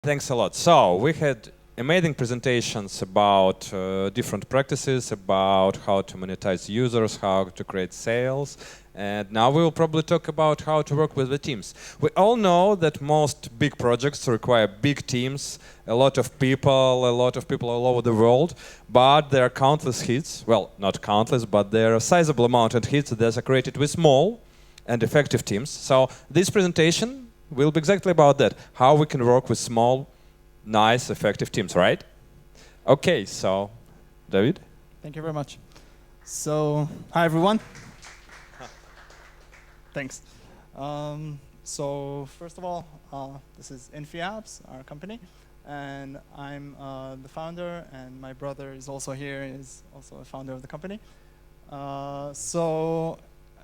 Thanks a lot. So we had amazing presentations about different practices, about how to monetize users, how to create sales, and now we will probably talk about how to work with the teams. We all know that most big projects require big teams, a lot of people all over the world, but there are countless hits, well, not countless, but there are a sizable amount of hits that are created with small and effective teams. So this presentation will be exactly about that, how we can work with small, nice, effective teams, right? Okay, so, David? Thank you very much. So, hi everyone. Thanks. So, first of all, this is InfiApps, our company, and I'm the founder, and my brother is also here, is also a founder of the company. So,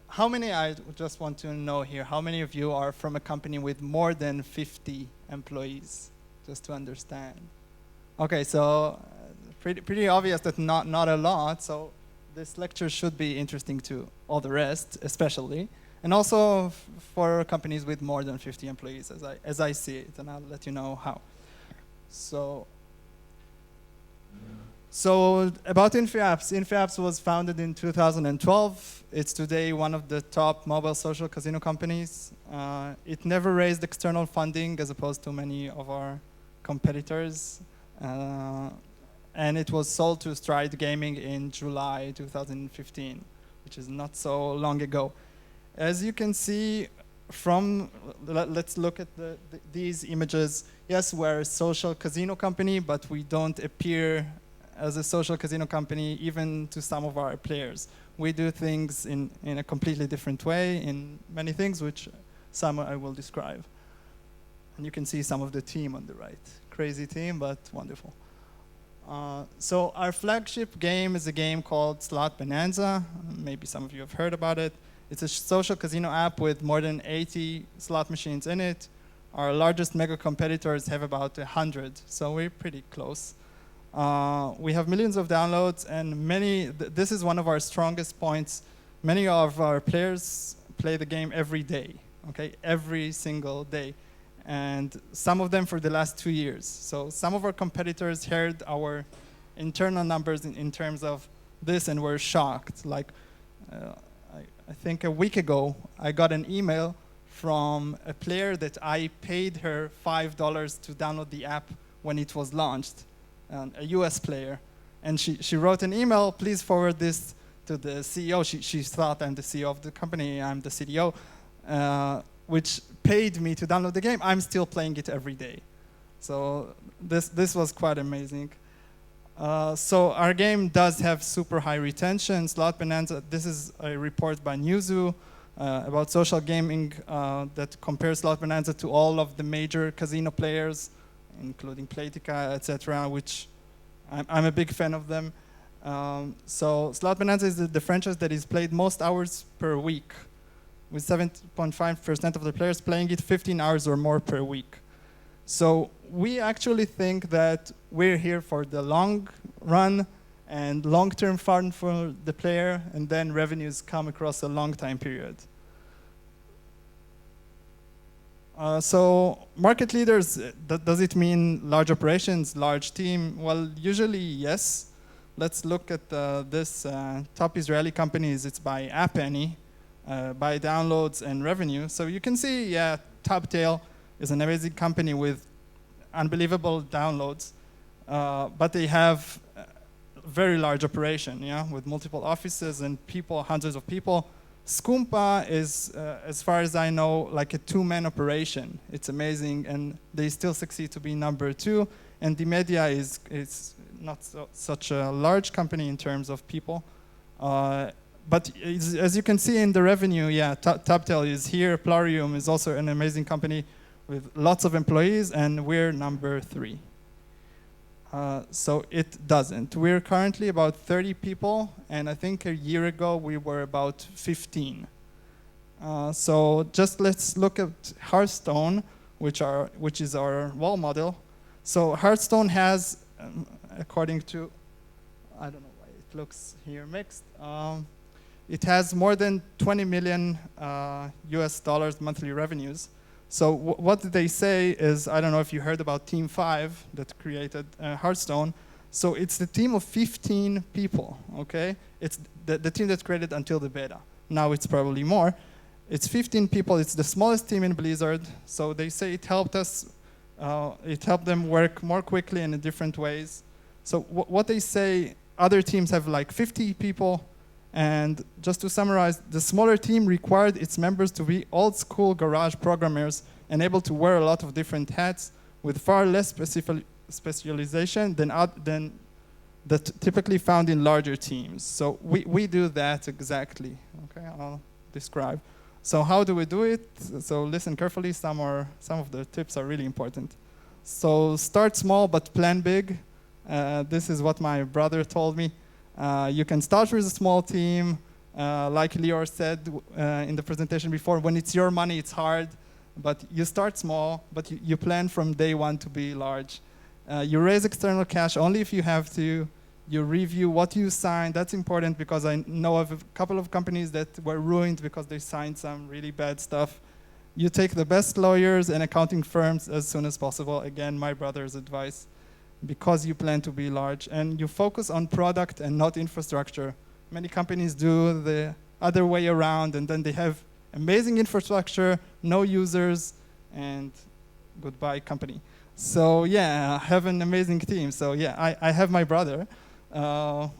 how many, I just want to know here, how many of you are from a company with more than 50 employees, just to understand? Okay, so pretty obvious that not a lot, so this lecture should be interesting to all the rest, especially, and also for companies with more than 50 employees, as I see it, and I'll let you know how. So about InfiApps. InfiApps was founded in 2012. It's today one of the top mobile social casino companies. It never raised external funding as opposed to many of our competitors. And it was sold to Stride Gaming in July 2015, which is not so long ago. As you can see from, let's look at these images. Yes, we're a social casino company, but we don't appear as a social casino company, even to some of our players. We do things in a completely different way, in many things, which some I will describe. And you can see some of the team on the right. Crazy team, but wonderful. So our flagship game is a game called Slot Bonanza. Maybe some of you have heard about it. It's a social casino app with more than 80 slot machines in it. Our largest mega competitors have about 100, so we're pretty close. We have millions of downloads, and this is one of our strongest points. Many of our players play the game every day, okay? Every single day. And some of them for the last 2 years. So some of our competitors heard our internal numbers in terms of this and were shocked. Like, I think a week ago, I got an email from a player that I paid her $5 to download the app when it was launched. A US player, and she wrote an email, please forward this to the CEO. She thought I'm the CEO of the company, I'm the CDO, which paid me to download the game. I'm still playing it every day. So this was quite amazing. So our game does have super high retention. Slot Bonanza, this is a report by Newzoo about social gaming that compares Slot Bonanza to all of the major casino players, including Playtika, etc., which I'm a big fan of them. So Slot Bonanza is the franchise that is played most hours per week, with 7.5% of the players playing it 15 hours or more per week. So we actually think that we're here for the long run and long-term fun for the player, and then revenues come across a long time period. So market leaders, does it mean large operations, large team? Well, usually yes. Let's look at this top Israeli companies. It's by App Annie, by downloads and revenue. So you can see, yeah, Toptail is an amazing company with unbelievable downloads, but they have a very large operation, yeah, with multiple offices and people, hundreds of people. Skumpa is, as far as I know, like a two-man operation. It's amazing, and they still succeed to be number 2. And Dimedia is not such a large company in terms of people. But as you can see in the revenue, yeah, Toptail is here. Plarium is also an amazing company with lots of employees, and we're number 3. So it doesn't. We're currently about 30 people, and I think a year ago we were about 15. So just let's look at Hearthstone, which is our role model. So Hearthstone has, according to, I don't know why it looks here mixed, it has more than 20 million US dollars monthly revenues. So what they say is, I don't know if you heard about Team 5 that created Hearthstone. So it's the team of 15 people, okay? It's the team that created until the beta. Now it's probably more. It's 15 people. It's the smallest team in Blizzard. So they say it helped us. It helped them work more quickly and in different ways. So what they say, other teams have like 50 people. And just to summarize, the smaller team required its members to be old school garage programmers and able to wear a lot of different hats with far less specialization than that typically found in larger teams. So we do that exactly. Okay, I'll describe. So how do we do it? So listen carefully. Some of the tips are really important. So start small but plan big. This is what my brother told me. You can start with a small team. Like Lior said in the presentation before, when it's your money, it's hard. But you start small, but you plan from day one to be large. You raise external cash only if you have to. You review what you signed. That's important because I know of a couple of companies that were ruined because they signed some really bad stuff. You take the best lawyers and accounting firms as soon as possible. Again, my brother's advice, because you plan to be large. And you focus on product and not infrastructure. Many companies do the other way around, and then they have amazing infrastructure, no users, and goodbye company. So yeah, have an amazing team. So yeah, I have my brother,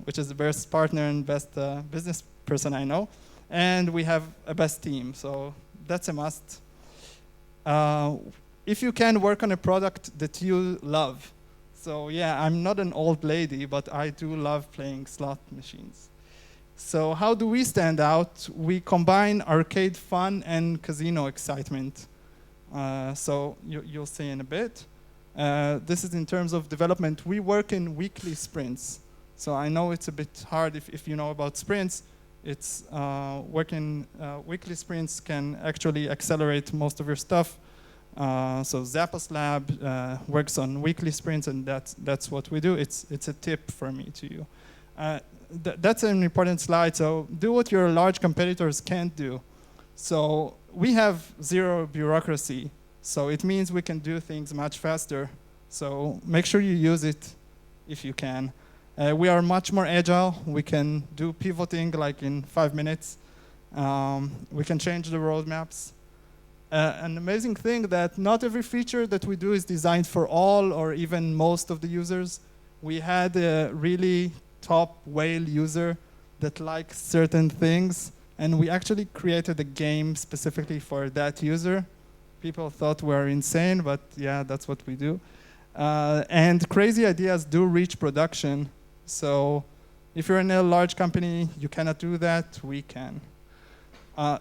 which is the best partner and best business person I know. And we have a best team, so that's a must. If you can, work on a product that you love. So yeah, I'm not an old lady, but I do love playing slot machines. So how do we stand out? We combine arcade fun and casino excitement. So you'll see in a bit. This is in terms of development. We work in weekly sprints. So I know it's a bit hard if you know about sprints. It's working weekly sprints can actually accelerate most of your stuff. So Zappos Lab works on weekly sprints, and that's what we do. It's a tip for me to you. That's an important slide. So do what your large competitors can't do. So we have zero bureaucracy. So it means we can do things much faster. So make sure you use it if you can. We are much more agile. We can do pivoting like in 5 minutes. We can change the roadmaps. An amazing thing that not every feature that we do is designed for all or even most of the users. We had a really top whale user that likes certain things, and we actually created a game specifically for that user. People thought we were insane, but yeah, that's what we do. And crazy ideas do reach production. So if you're in a large company, you cannot do that, we can.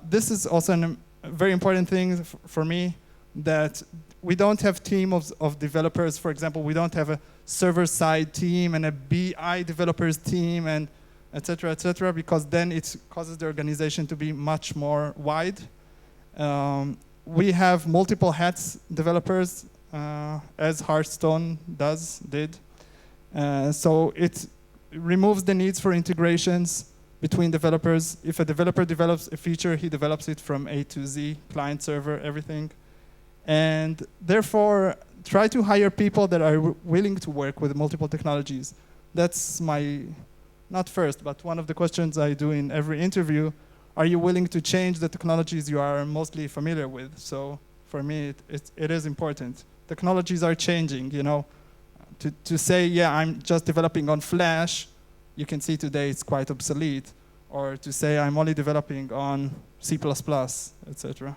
This is also a very important thing for me, that we don't have team of developers. For example, we don't have a server-side team and a BI developers team and et cetera, because then it causes the organization to be much more wide. We have multiple hats developers, as Hearthstone did. So it removes the needs for integrations between developers. If a developer develops a feature, he develops it from A to Z, client, server, everything. And therefore, try to hire people that are willing to work with multiple technologies. That's not first, but one of the questions I do in every interview. Are you willing to change the technologies you are mostly familiar with? So for me, it is important. Technologies are changing, you know. To say, yeah, I'm just developing on Flash, you can see today it's quite obsolete. Or to say I'm only developing on C++, etc.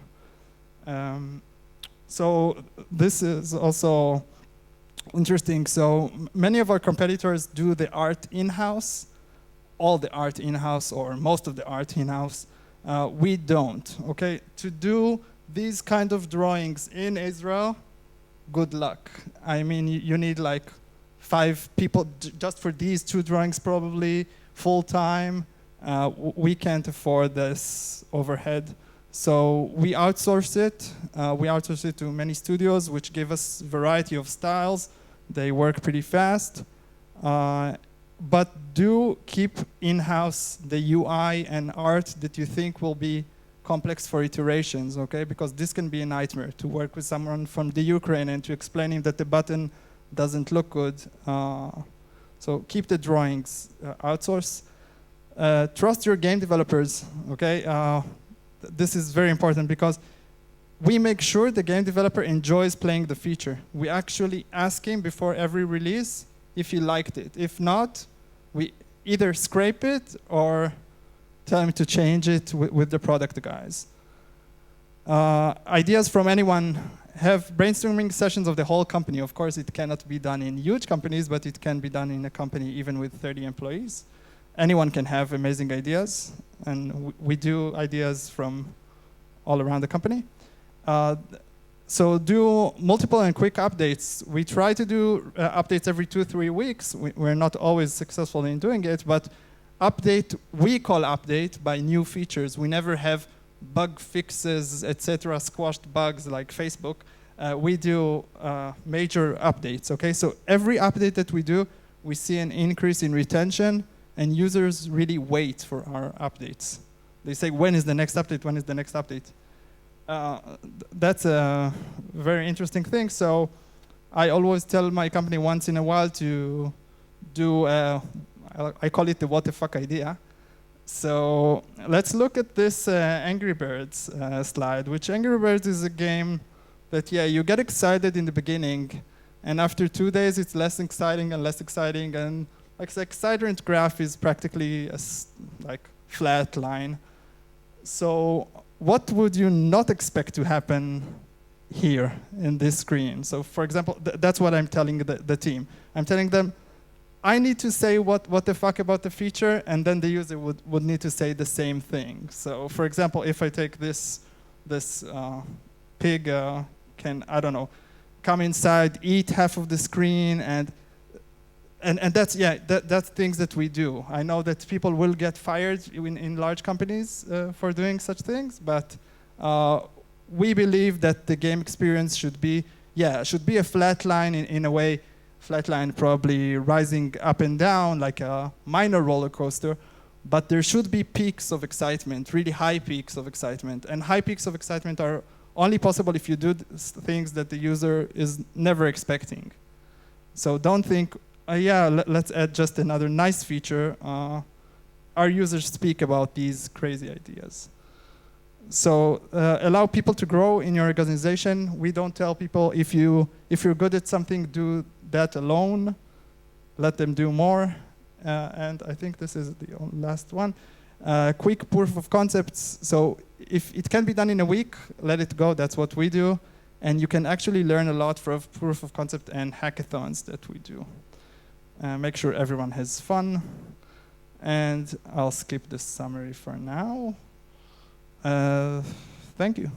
So this is also interesting. So many of our competitors do the art in-house, all the art in-house or most of the art in-house. We don't, okay? To do these kind of drawings in Israel, good luck. I mean, you need like 5 people just for these 2 drawings probably, full time. We can't afford this overhead. So we outsource it. We outsource it to many studios, which give us variety of styles. They work pretty fast. But do keep in-house the UI and art that you think will be complex for iterations, okay? Because this can be a nightmare to work with someone from the Ukraine and to explain him that the button doesn't look good. So keep the drawings, outsource. Trust your game developers, okay? This is very important because we make sure the game developer enjoys playing the feature. We actually ask him before every release if he liked it. If not, we either scrape it or tell him to change it with the product guys. Ideas from anyone. Have brainstorming sessions of the whole company. Of course, it cannot be done in huge companies, but it can be done in a company even with 30 employees. Anyone can have amazing ideas, and we do ideas from all around the company. So do multiple and quick updates. We try to do updates every 2-3 weeks. We're not always successful in doing it, but update, we call update by new features. We never have bug fixes, etc., squashed bugs like Facebook. We do major updates, okay? So every update that we do, we see an increase in retention, and users really wait for our updates. They say, when is the next update? When is the next update? That's a very interesting thing. So I always tell my company once in a while to do, I call it the what the fuck idea. So let's look at this Angry Birds slide, which Angry Birds is a game that, yeah, you get excited in the beginning, and after 2 days it's less exciting and less exciting, and like the excitement graph is practically a like flat line. So what would you not expect to happen here in this screen? So for example, that's what I'm telling the team. I'm telling them, I need to say what the fuck about the feature, and then the user would need to say the same thing. So for example, if I take this pig can, I don't know, come inside, eat half of the screen, and that's, yeah, that's things that we do. I know that people will get fired in large companies for doing such things, but we believe that the game experience should be a flat line in a way. Flatline probably rising up and down like a minor roller coaster, but there should be peaks of excitement, really high peaks of excitement. And high peaks of excitement are only possible if you do things that the user is never expecting. So don't think, let's add just another nice feature. Our users speak about these crazy ideas. So allow people to grow in your organization. We don't tell people if you're good at something, do that alone. Let them do more. And I think this is the last one. Quick proof of concepts. So if it can be done in a week, let it go. That's what we do. And you can actually learn a lot from proof of concept and hackathons that we do. Make sure everyone has fun. And I'll skip this summary for now. Thank you.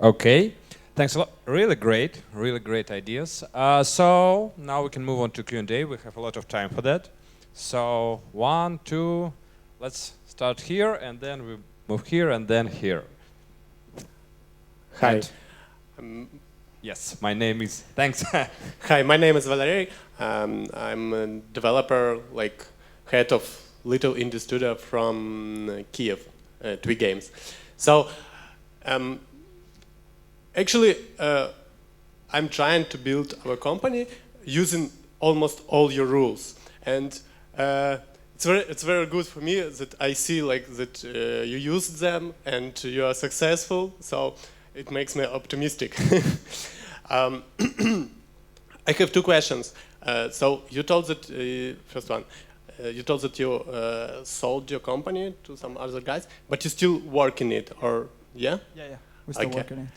Okay, thanks a lot. Really great ideas. So now we can move on to Q&A. We have a lot of time for that. So 1, 2, let's start here, and then we move here, and then here. Hi. Yes, my name is, thanks. Hi, my name is Valery. I'm a developer, like head of little indie studio from Kiev, Twee Games. So actually, I'm trying to build our company using almost all your rules, and it's very good for me that I see like that you use them and you are successful. So it makes me optimistic. I have 2 questions. So you told that first one. You told that you sold your company to some other guys, but you still work in it, or yeah? Yeah. We still work in it.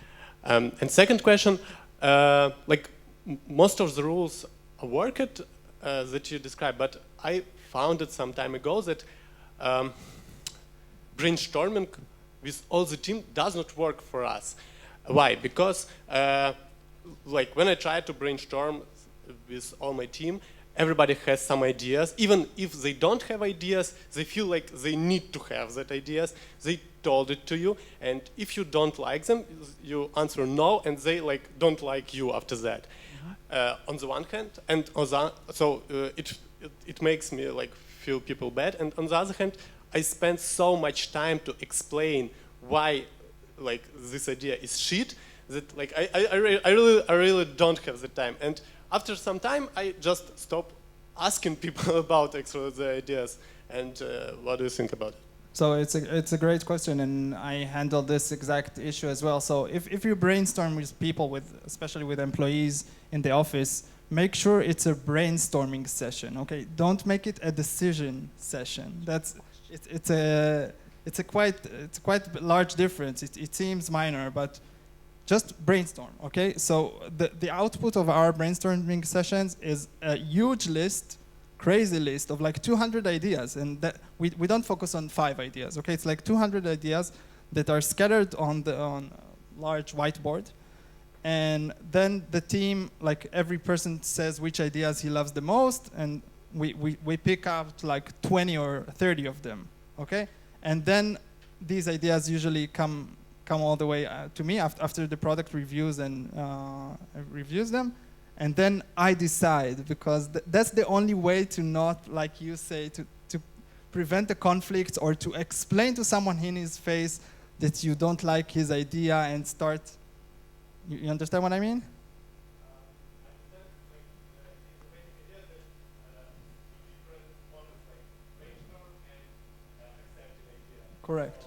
And second question, like most of the rules worked that you described, but I found it some time ago that brainstorming with all the team does not work for us. Why? Because like when I try to brainstorm with all my team, everybody has some ideas. Even if they don't have ideas, they feel like they need to have that ideas. They told it to you, and if you don't like them, you answer no, and they like don't like you after that. On the one hand, and on the, so it makes me like feel people bad, and on the other hand, I spend so much time to explain why like this idea is shit that like I really don't have the time. And after some time, I just stop asking people about actually the ideas. And what do you think about it? So it's a great question, and I handle this exact issue as well. So if you brainstorm with people, especially with employees in the office, make sure it's a brainstorming session. Okay, don't make it a decision session. It's a quite large difference. It seems minor, but just brainstorm. Okay, so the output of our brainstorming sessions is a huge list. Crazy list of like 200 ideas, and that we don't focus on 5 ideas. Okay, it's like 200 ideas that are scattered on a large whiteboard, and then the team, like every person says which ideas he loves the most, and we pick out like 20 or 30 of them. Okay, and then these ideas usually come all the way to me after the product reviews and reviews them. And then I decide, because that's the only way to not, like you say, to prevent the conflict or to explain to someone in his face that you don't like his idea and start. You understand what I mean? Correct.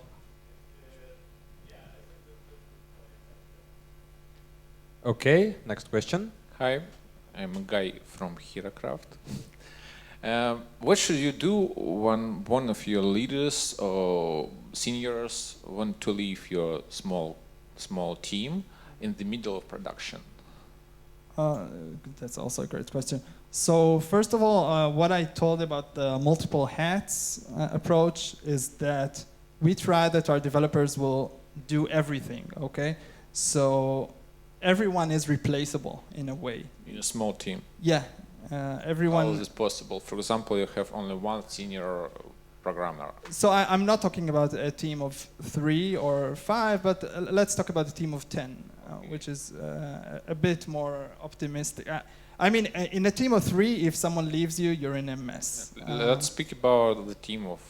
Okay, next question. Hi, I'm a guy from HeraCraft. What should you do when one of your leaders or seniors want to leave your small team in the middle of production? That's also a great question. So first of all, what I told about the multiple hats approach is that we try that our developers will do everything, okay? So everyone is replaceable in a way. In a small team? Yeah, everyone. How is this possible? For example, you have only one senior programmer. So I'm not talking about a team of 3 or 5, but let's talk about a team of 10, which is a bit more optimistic. I mean, in a team of 3, if someone leaves you, you're in a mess. Let's speak about the team of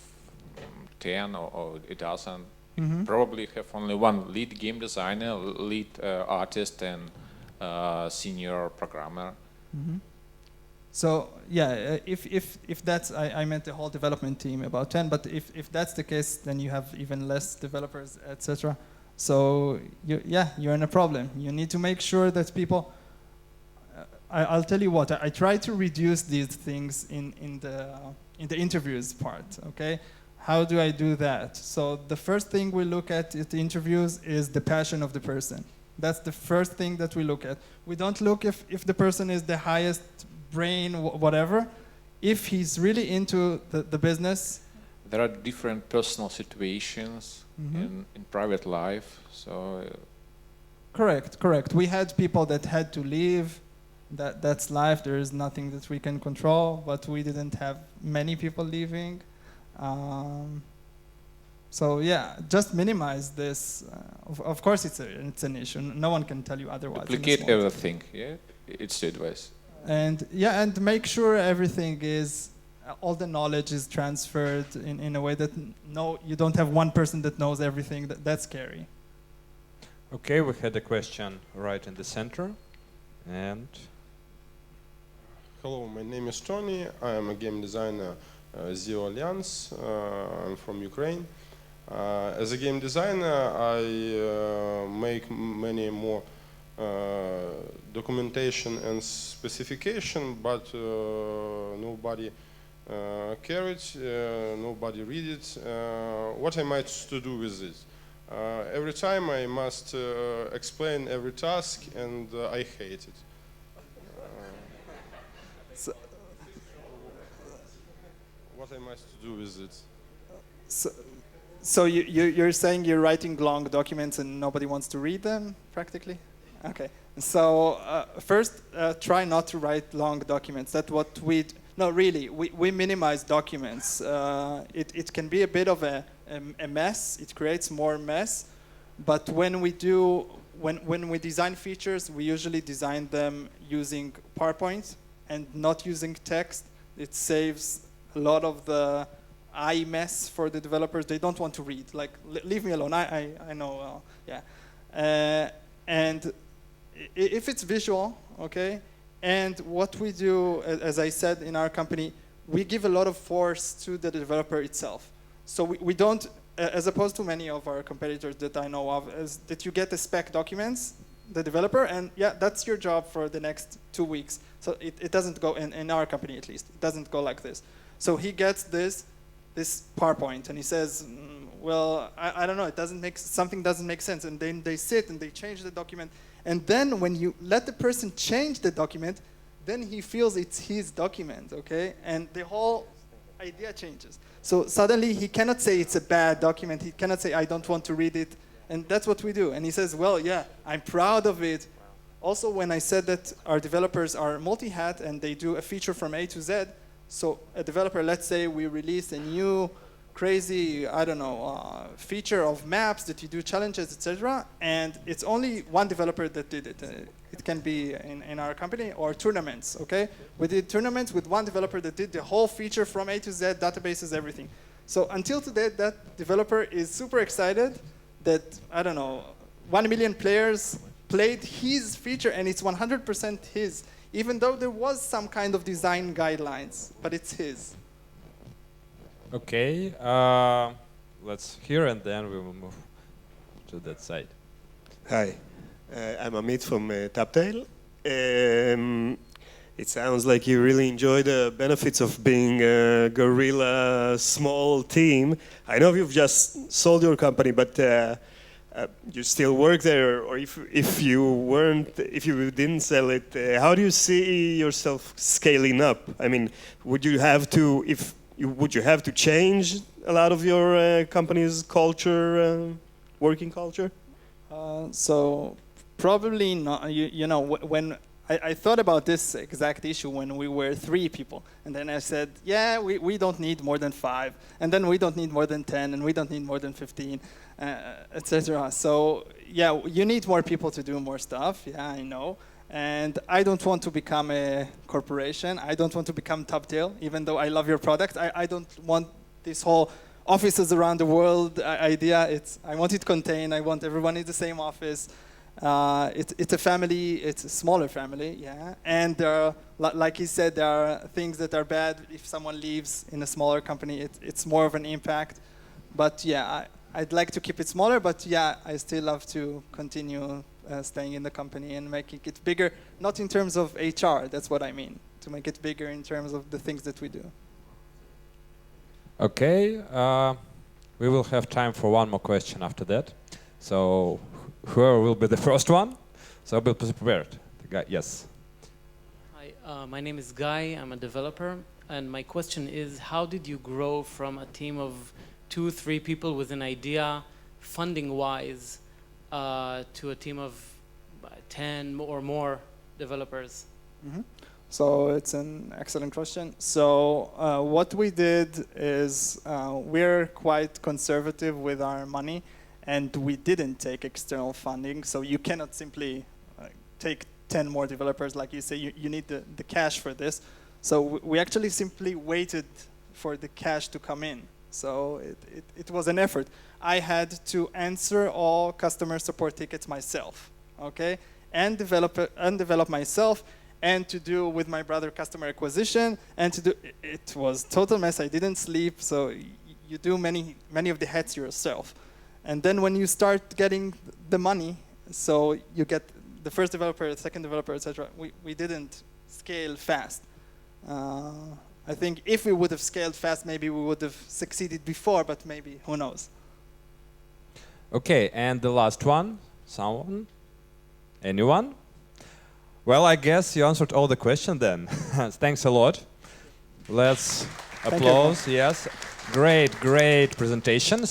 10 or a dozen. Mm-hmm. Probably have only one lead game designer, lead artist, and senior programmer. Mm-hmm. So yeah, if that's, I meant the whole development team about 10, but if that's the case, then you have even less developers, etc. So you're in a problem. You need to make sure that people. I'll tell you what. I try to reduce these things in the interviews part. Okay. How do I do that? So the first thing we look at the interviews is the passion of the person. That's the first thing that we look at. We don't look if the person is the highest brain, whatever. If he's really into the business. There are different personal situations in private life, so... Correct. We had people that had to leave. That's life. There is nothing that we can control, but we didn't have many people leaving. So yeah, just minimize this. Of course, it's an issue. No one can tell you otherwise. Duplicate everything. Yeah, it's the advice. And yeah, and make sure everything is all the knowledge is transferred in a way that you don't have one person that knows everything. That's scary. Okay, we had a question right in the center, and. Hello, my name is Tony. I am a game designer. Zero Alliance. I'm from Ukraine. As a game designer, I make many more documentation and specification, but nobody carried, nobody read it. What am I to do with this? Every time I must explain every task, and I hate it. What am I to do with it? So you're saying you're writing long documents and nobody wants to read them, practically? Okay. So first, try not to write long documents. That's what we minimize documents. It can be a bit of a mess. It creates more mess. But when we do when we design features, we usually design them using PowerPoint and not using text. It saves a lot of the eye mess for the developers. They don't want to read. Like, leave me alone. I know. Yeah. And if it's visual, okay. And what we do, as I said in our company, we give a lot of force to the developer itself. So we don't, as opposed to many of our competitors that I know of, is that you get the spec documents, the developer, and yeah, that's your job for the next 2 weeks. So it doesn't go, in our company at least, it doesn't go like this. So he gets this PowerPoint and he says, well, I don't know, something doesn't make sense. And then they sit and they change the document. And then when you let the person change the document, then he feels it's his document, okay? And the whole idea changes. So suddenly he cannot say it's a bad document. He cannot say, I don't want to read it. And that's what we do. And he says, well, yeah, I'm proud of it. Also, when I said that our developers are multi-hat and they do a feature from A to Z, so a developer, let's say we release a new crazy, I don't know, feature of maps that you do challenges, etc. And it's only one developer that did it. It can be in our company or tournaments, okay? We did tournaments with one developer that did the whole feature from A to Z, databases, everything. So until today, that developer is super excited that, I don't know, 1 million players played his feature and it's 100% his, even though there was some kind of design guidelines, but it's his. Okay, let's hear and then we will move to that side. Hi, I'm Amit from Taptail. It sounds like you really enjoy the benefits of being a guerrilla small team. I know you've just sold your company, but you still work there, or if you didn't sell it, how do you see yourself scaling up? I mean, would you have to change a lot of your company's culture, working culture? So probably not. You know, when I thought about this exact issue when we were 3 people, and then I said, yeah, we don't need more than 5, and then we don't need more than 10, and we don't need more than 15, etc. So yeah, you need more people to do more stuff. Yeah, I know. And I don't want to become a corporation. I don't want to become Toptail, even though I love your product. I don't want this whole offices around the world idea. I want it contained. I want everyone in the same office. It's a family. It's a smaller family, yeah. And like he said, there are things that are bad if someone leaves in a smaller company. It's more of an impact. But yeah, I'd like to keep it smaller. But yeah, I still love to continue staying in the company and making it bigger, not in terms of HR, that's what I mean, to make it bigger in terms of the things that we do. Okay, we will have time for one more question after that. So whoever will be the first one, so be prepared. The guy, yes. Hi, my name is Guy, I'm a developer, and my question is, how did you grow from a team of 2-3 people with an idea, funding-wise, to a team of 10 or more developers? Mm-hmm. So it's an excellent question. So what we did is we're quite conservative with our money, and we didn't take external funding. So you cannot simply take 10 more developers, like you say. You need the cash for this. So we actually simply waited for the cash to come in. So it was an effort. I had to answer all customer support tickets myself, okay, and develop myself, and to do with my brother customer acquisition, and to do. It was total mess. I didn't sleep. So you do many of the hats yourself, and then when you start getting the money, so you get the first developer, the second developer, etc. We didn't scale fast. I think if we would have scaled fast, maybe we would have succeeded before, but maybe, who knows? Okay, and the last one, someone? Anyone? Well, I guess you answered all the questions then. Thanks a lot. Let's applause, yes. Great presentation.